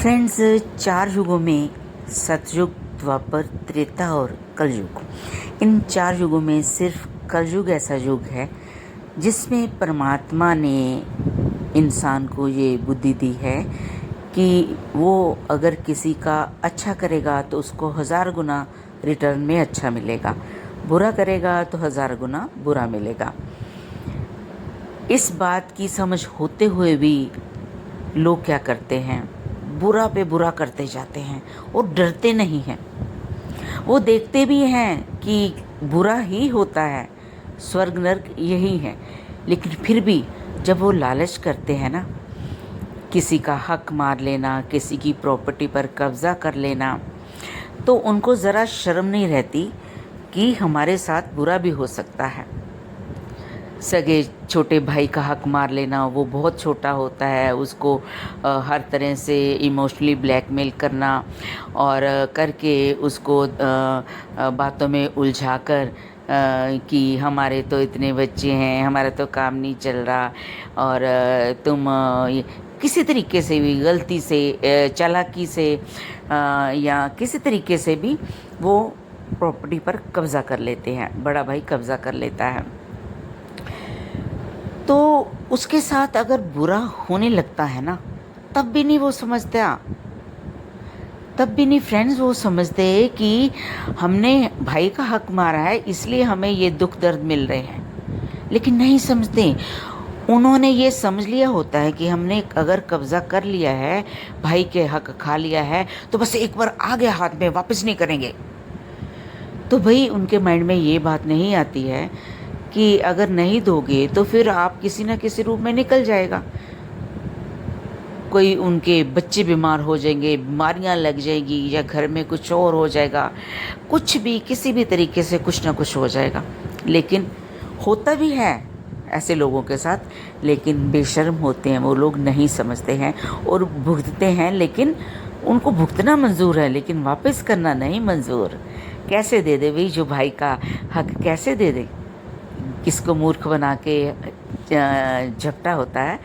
Friends, 4 युगों में सतयुग, द्वापर, त्रेता और कलयुग। इन 4 युगों में सिर्फ कलयुग ऐसा युग है जिसमें परमात्मा ने इंसान को ये बुद्धि दी है कि वो अगर किसी का अच्छा करेगा तो उसको 1000 गुना रिटर्न में अच्छा मिलेगा, बुरा करेगा तो 1000 गुना बुरा मिलेगा। इस बात की समझ होते हुए भी लोग क्या करते हैं, बुरा पे बुरा करते जाते हैं और डरते नहीं हैं। वो देखते भी हैं कि बुरा ही होता है, स्वर्ग नर्क यही है, लेकिन फिर भी जब वो लालच करते हैं ना, किसी का हक मार लेना, किसी की प्रॉपर्टी पर कब्जा कर लेना, तो उनको ज़रा शर्म नहीं रहती कि हमारे साथ बुरा भी हो सकता है। सगे छोटे भाई का हक मार लेना, वो बहुत छोटा होता है, उसको हर तरह से इमोशनली ब्लैकमेल करना और करके उसको बातों में उलझाकर कि हमारे तो इतने बच्चे हैं, हमारा तो काम नहीं चल रहा और तुम किसी तरीके से भी गलती से, चालाकी से या किसी तरीके से भी वो प्रॉपर्टी पर कब्ज़ा कर लेते हैं, बड़ा भाई कब्ज़ा कर लेता है। तो उसके साथ अगर बुरा होने लगता है ना, तब भी नहीं वो समझता, तब भी नहीं फ्रेंड्स वो समझते कि हमने भाई का हक मारा है इसलिए हमें ये दुख दर्द मिल रहे हैं, लेकिन नहीं समझते। उन्होंने ये समझ लिया होता है कि हमने अगर कब्ज़ा कर लिया है, भाई के हक खा लिया है, तो बस एक बार आ गया हाथ में, वापस नहीं करेंगे। तो भाई उनके माइंड में ये बात नहीं आती है कि अगर नहीं दोगे तो फिर आप किसी न किसी रूप में निकल जाएगा, कोई उनके बच्चे बीमार हो जाएंगे, बीमारियां लग जाएगी, या घर में कुछ और हो जाएगा, कुछ भी किसी भी तरीके से कुछ ना कुछ हो जाएगा। लेकिन होता भी है ऐसे लोगों के साथ, लेकिन बेशर्म होते हैं वो लोग, नहीं समझते हैं और भुगतते हैं। लेकिन उनको भुगतना मंजूर है, लेकिन वापस करना नहीं मंजूर। कैसे दे दे भाई, जो भाई का हक कैसे दे दे? किसको मूर्ख बना के झपटा होता है,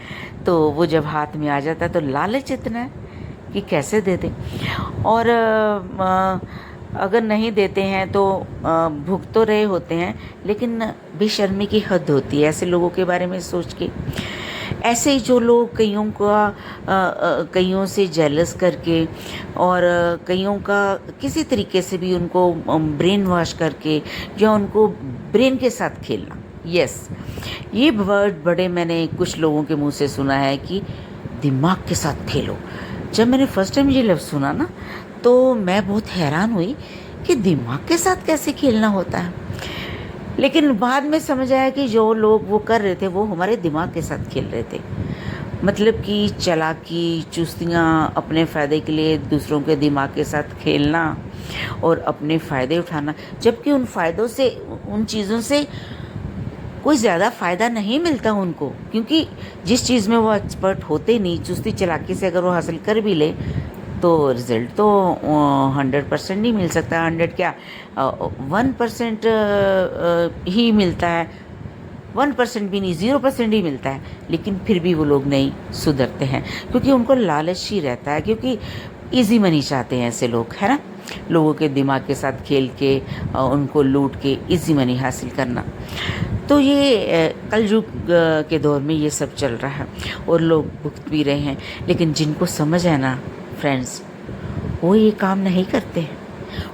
तो वो जब हाथ में आ जाता है तो लालच इतना है कि कैसे दे दे। और अगर नहीं देते हैं तो भुगत तो रहे होते हैं, लेकिन बेशर्मी की हद होती है ऐसे लोगों के बारे में सोच के। ऐसे ही जो लोग कईयों से जेलस करके और कईयों का किसी तरीके से भी उनको ब्रेन वॉश करके या उनको ब्रेन के साथ खेलना, यस, ये वर्ड बड़े मैंने कुछ लोगों के मुंह से सुना है कि दिमाग के साथ खेलो। जब मैंने फर्स्ट टाइम ये लफ्ज़ सुना ना, तो मैं बहुत हैरान हुई कि दिमाग के साथ कैसे खेलना होता है। लेकिन बाद में समझ आया कि जो लोग वो कर रहे थे वो हमारे दिमाग के साथ खेल रहे थे, मतलब कि चालाकी, चुस्तियाँ, अपने फ़ायदे के लिए दूसरों के दिमाग के साथ खेलना और अपने फ़ायदे उठाना, जबकि उन फ़ायदों से, उन चीज़ों से कोई ज़्यादा फ़ायदा नहीं मिलता उनको, क्योंकि जिस चीज़ में वो एक्सपर्ट होते नहीं, चुस्ती चालाकी से अगर वो हासिल कर भी ले तो रिज़ल्ट तो 100% नहीं मिल सकता। 100 क्या, 1% ही मिलता है, 1% भी नहीं, 0% ही मिलता है। लेकिन फिर भी वो लोग नहीं सुधरते हैं, क्योंकि उनको लालच ही रहता है, क्योंकि इजी मनी चाहते हैं ऐसे लोग, है ना, लोगों के दिमाग के साथ खेल के उनको लूट के इजी मनी हासिल करना। तो ये कलयुग के दौर में ये सब चल रहा है और लोग भुगत भी रहे हैं। लेकिन जिनको समझ है ना फ्रेंड्स, वो ये काम नहीं करते हैं,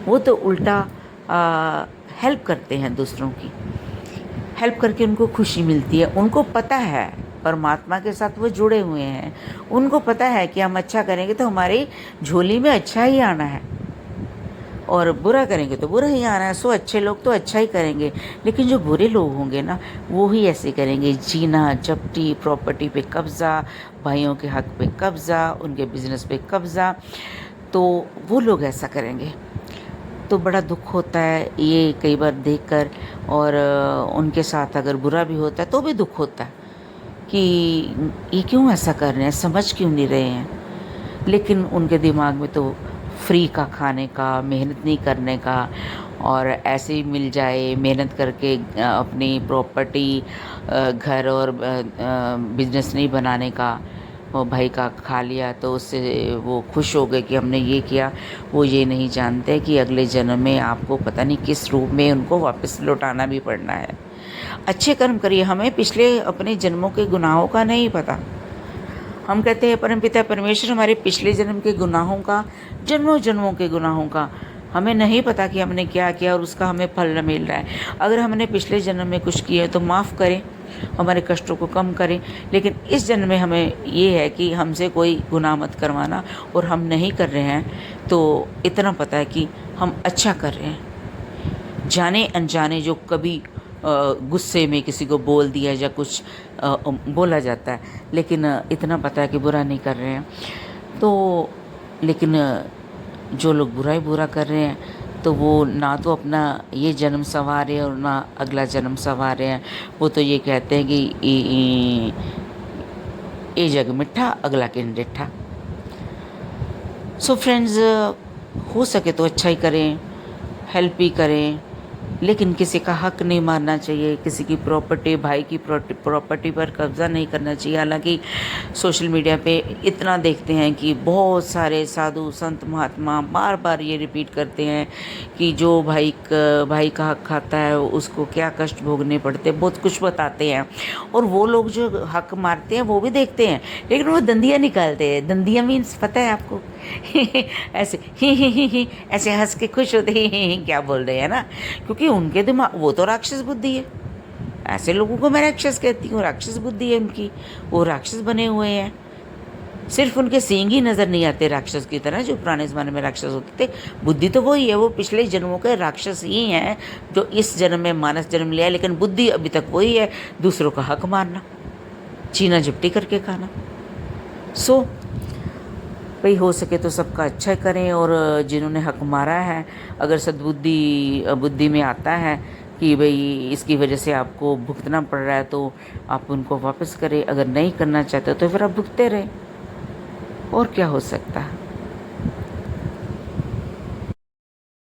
वो तो उल्टा हेल्प करते हैं, दूसरों की हेल्प करके उनको खुशी मिलती है। उनको पता है परमात्मा के साथ वो जुड़े हुए हैं, उनको पता है कि हम अच्छा करेंगे तो हमारी झोली में अच्छा ही आना है और बुरा करेंगे तो बुरा ही आना है। सो अच्छे लोग तो अच्छा ही करेंगे, लेकिन जो बुरे लोग होंगे ना, वो ही ऐसे करेंगे, जीना जपटी, प्रॉपर्टी पे कब्ज़ा, भाइयों के हक पे कब्ज़ा, उनके बिजनेस पे कब्ज़ा, तो वो लोग ऐसा करेंगे। तो बड़ा दुख होता है ये कई बार देखकर, और उनके साथ अगर बुरा भी होता है तो भी दुख होता है कि ये क्यों ऐसा कर रहे हैं, समझ क्यों नहीं रहे हैं। लेकिन उनके दिमाग में तो फ्री का खाने का, मेहनत नहीं करने का, और ऐसे ही मिल जाए, मेहनत करके अपनी प्रॉपर्टी, घर और बिजनेस नहीं बनाने का, और भाई का खा लिया तो उससे वो खुश हो गए कि हमने ये किया। वो ये नहीं जानते कि अगले जन्म में आपको पता नहीं किस रूप में उनको वापस लौटाना भी पड़ना है। अच्छे कर्म करिए, हमें पिछले अपने जन्मों के गुनाहों का नहीं पता। हम कहते हैं परमपिता परमेश्वर हमारे पिछले जन्म के गुनाहों का, जन्मों जन्मों के गुनाहों का हमें नहीं पता कि हमने क्या किया और उसका हमें फल न मिल रहा है। अगर हमने पिछले जन्म में कुछ किया तो माफ़ करें, हमारे कष्टों को कम करें। लेकिन इस जन्म में हमें ये है कि हमसे कोई गुनाह मत करवाना, और हम नहीं कर रहे हैं तो इतना पता है कि हम अच्छा कर रहे हैं। जाने अनजाने जो कभी गुस्से में किसी को बोल दिया या कुछ बोला जाता है, लेकिन इतना पता है कि बुरा नहीं कर रहे हैं। तो लेकिन जो लोग बुरा ही बुरा कर रहे हैं तो वो ना तो अपना ये जन्म संवार रहे हैं और ना अगला जन्म संवार रहे हैं। वो तो ये कहते हैं कि ये जग मिठा अगला किन डिठा। सो फ्रेंड्स, हो सके तो अच्छा ही करें, हेल्प ही करें, लेकिन किसी का हक नहीं मारना चाहिए, किसी की प्रॉपर्टी, भाई की प्रॉपर्टी पर कब्ज़ा नहीं करना चाहिए। हालांकि सोशल मीडिया पे इतना देखते हैं कि बहुत सारे साधु संत महात्मा बार बार ये रिपीट करते हैं कि जो भाई का हक खाता है उसको क्या कष्ट भोगने पड़ते हैं, बहुत कुछ बताते हैं। और वो लोग जो हक मारते हैं वो भी देखते हैं, लेकिन वो दंदियाँ निकालते हैं। दंदियाँ मीन्स पता है आपको ऐसे ही ऐसे हंस के खुश होते ही क्या बोल रहे हैं ना, क्योंकि उनके दिमाग, वो तो राक्षस बुद्धि है। ऐसे लोगों को मैं राक्षस कहती हूँ, राक्षस बुद्धि है उनकी, वो राक्षस बने हुए हैं। सिर्फ उनके सींग ही नज़र नहीं आते राक्षस की तरह, जो पुराने ज़माने में राक्षस होते थे। बुद्धि तो वही है, वो पिछले जन्मों के राक्षस ही हैं जो इस जन्म में मानस जन्म लिया है, लेकिन बुद्धि अभी तक वही है, दूसरों का हक मारना, चीना झपटी करके खाना। सो भाई हो सके तो सबका अच्छा करें, और जिन्होंने हक मारा है अगर बुद्धि में आता है कि भाई इसकी वजह से आपको भुगतना पड़ रहा है तो आप उनको वापस करें। अगर नहीं करना चाहते तो फिर आप भुगते रहें, और क्या हो सकता है।